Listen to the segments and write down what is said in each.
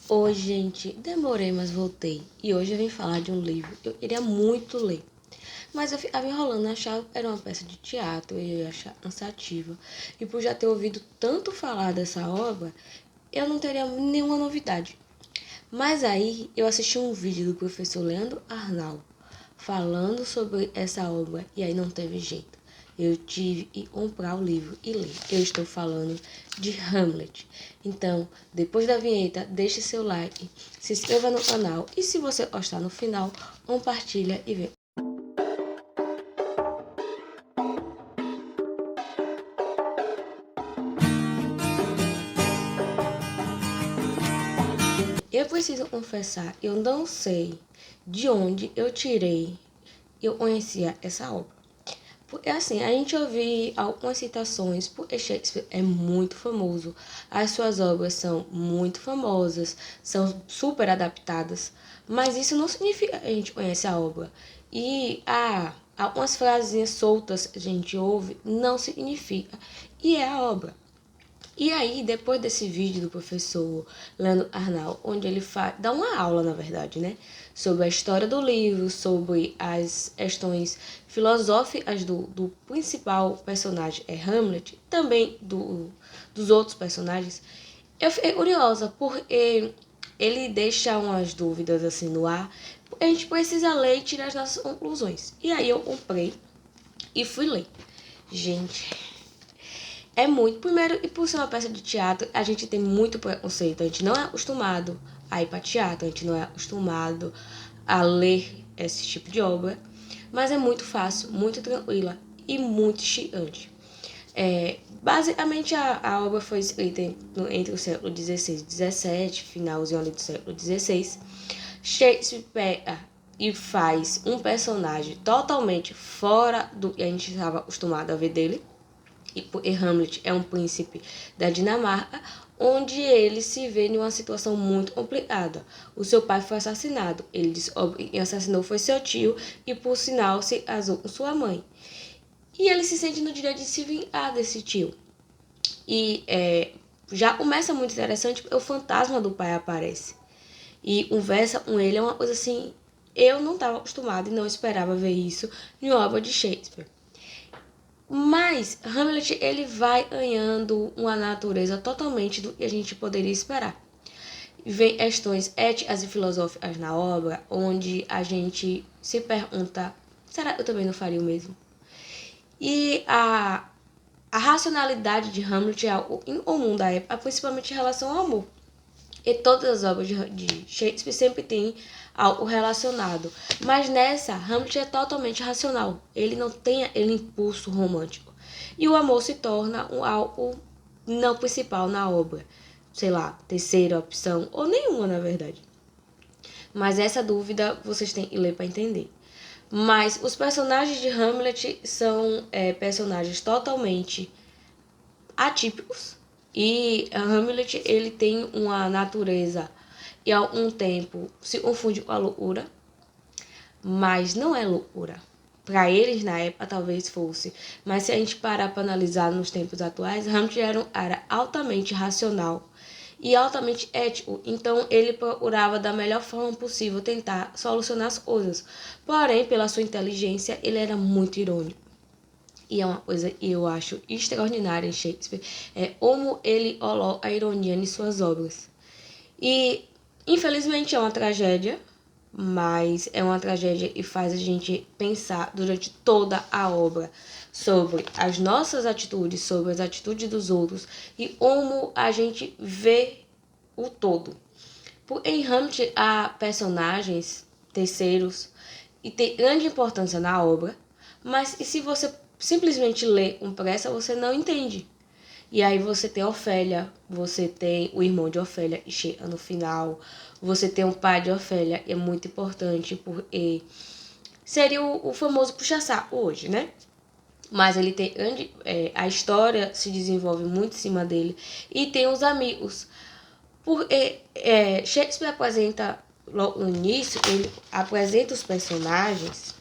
Oi, gente, demorei, mas voltei. E hoje eu vim falar de um livro que eu queria muito ler. Mas eu ficava enrolando, achava que era uma peça de teatro, e eu ia achar cansativa. E por já ter ouvido tanto falar dessa obra, eu não teria nenhuma novidade. Mas aí eu assisti um vídeo do professor Leandro Arnal falando sobre essa obra e aí não teve jeito. Eu tive que comprar o livro e ler. Eu estou falando de Hamlet. Então, depois da vinheta, deixe seu like, se inscreva no canal e se você gostar no final, compartilha e vê. Eu preciso confessar, eu não sei de onde eu conhecia essa obra. Porque assim, a gente ouve algumas citações, porque Shakespeare é muito famoso, as suas obras são muito famosas, são super adaptadas, mas isso não significa que a gente conhece a obra. E algumas frases soltas que a gente ouve não significa, e é a obra. E aí, depois desse vídeo do professor Leandro Arnal, onde ele dá uma aula, na verdade, né? Sobre a história do livro, sobre as questões filosóficas do principal personagem, é Hamlet, também dos outros personagens, eu fiquei curiosa, porque ele deixa umas dúvidas assim no ar, a gente precisa ler e tirar as nossas conclusões. E aí eu comprei e fui ler. Gente, é muito. Primeiro, e por ser uma peça de teatro, a gente tem muito preconceito. A gente não é acostumado a ir para teatro, a gente não é acostumado a ler esse tipo de obra. Mas é muito fácil, muito tranquila e muito instigante. Basicamente, a obra foi escrita entre o século XVI e XVII, finalzinho ali do século XVI. Shakespeare pega e faz um personagem totalmente fora do que a gente estava acostumado a ver dele. E Hamlet é um príncipe da Dinamarca, onde ele se vê em uma situação muito complicada. O seu pai foi assassinado. Ele descobre que quem assassinou foi seu tio e, por sinal, se casou com sua mãe. E ele se sente no direito de se vingar desse tio. E já começa muito interessante porque o fantasma do pai aparece. E conversa com ele é uma coisa assim. Eu não estava acostumada e não esperava ver isso em obra de Shakespeare. Mas Hamlet ele vai ganhando uma natureza totalmente do que a gente poderia esperar. Vem questões éticas e filosóficas na obra, onde a gente se pergunta, será que eu também não faria o mesmo? E a racionalidade de Hamlet é algo incomum da época, principalmente em relação ao amor. E todas as obras de Shakespeare sempre têm algo relacionado. Mas nessa, Hamlet é totalmente racional. Ele não tem aquele impulso romântico. E o amor se torna algo não principal na obra. Sei lá, terceira opção, ou nenhuma, na verdade. Mas essa dúvida vocês têm que ler para entender. Mas os personagens de Hamlet são personagens totalmente atípicos. E Hamlet ele tem uma natureza e há um tempo se confunde com a loucura, mas não é loucura. Para eles na época talvez fosse, mas se a gente parar para analisar nos tempos atuais, Hamlet era altamente racional e altamente ético, então ele procurava da melhor forma possível tentar solucionar as coisas. Porém, pela sua inteligência, ele era muito irônico. E é uma coisa que eu acho extraordinária em Shakespeare, é como ele coloca a ironia em suas obras. E, infelizmente, é uma tragédia, mas é uma tragédia e faz a gente pensar durante toda a obra sobre as nossas atitudes, sobre as atitudes dos outros e como a gente vê o todo. Em Hamlet há personagens terceiros e tem grande importância na obra, mas e se você simplesmente lê com pressa, você não entende. E aí você tem Ofélia, você tem o irmão de Ofélia e chega no final, você tem o pai de Ofélia, que é muito importante porque seria o famoso puxa-saco hoje, né? Mas ele tem a história se desenvolve muito em cima dele e tem os amigos. Porque Shakespeare apresenta, logo no início, ele apresenta os personagens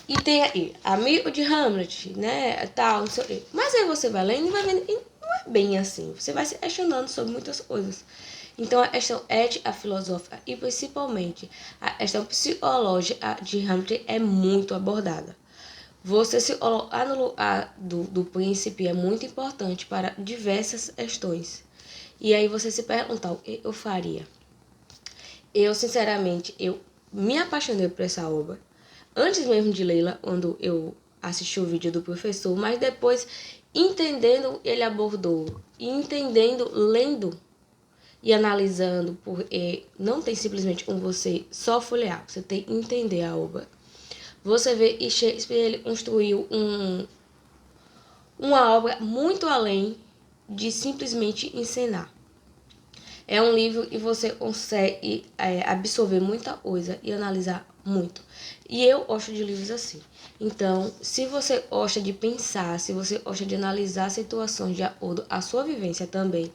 e tem aí, amigo de Hamlet, né, tal, não sei o quê. Mas aí você vai lendo e vai vendo que não é bem assim. Você vai se questionando sobre muitas coisas. Então, a questão ética, filosófica e principalmente a questão psicológica de Hamlet é muito abordada. Você se colocar no lugar do príncipe é muito importante para diversas questões. E aí você se perguntar o que eu faria. Eu, sinceramente, eu me apaixonei por essa obra. Antes mesmo de lê-la, quando eu assisti o vídeo do professor, mas depois entendendo ele abordou e entendendo, lendo e analisando, porque não tem simplesmente como você só folhear, você tem que entender a obra. Você vê que Shakespeare ele construiu uma obra muito além de simplesmente encenar. É um livro que você consegue absorver muita coisa e analisar muito. E eu gosto de livros assim. Então, se você gosta de pensar, se você gosta de analisar situações de acordo com a sua vivência também,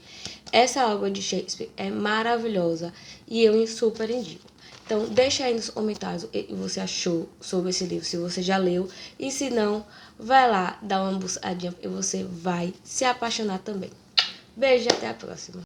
essa obra de Shakespeare é maravilhosa e eu super indico. Então, deixa aí nos comentários o que você achou sobre esse livro, se você já leu. E se não, vai lá, dá uma buscadinha e você vai se apaixonar também. Beijo e até a próxima.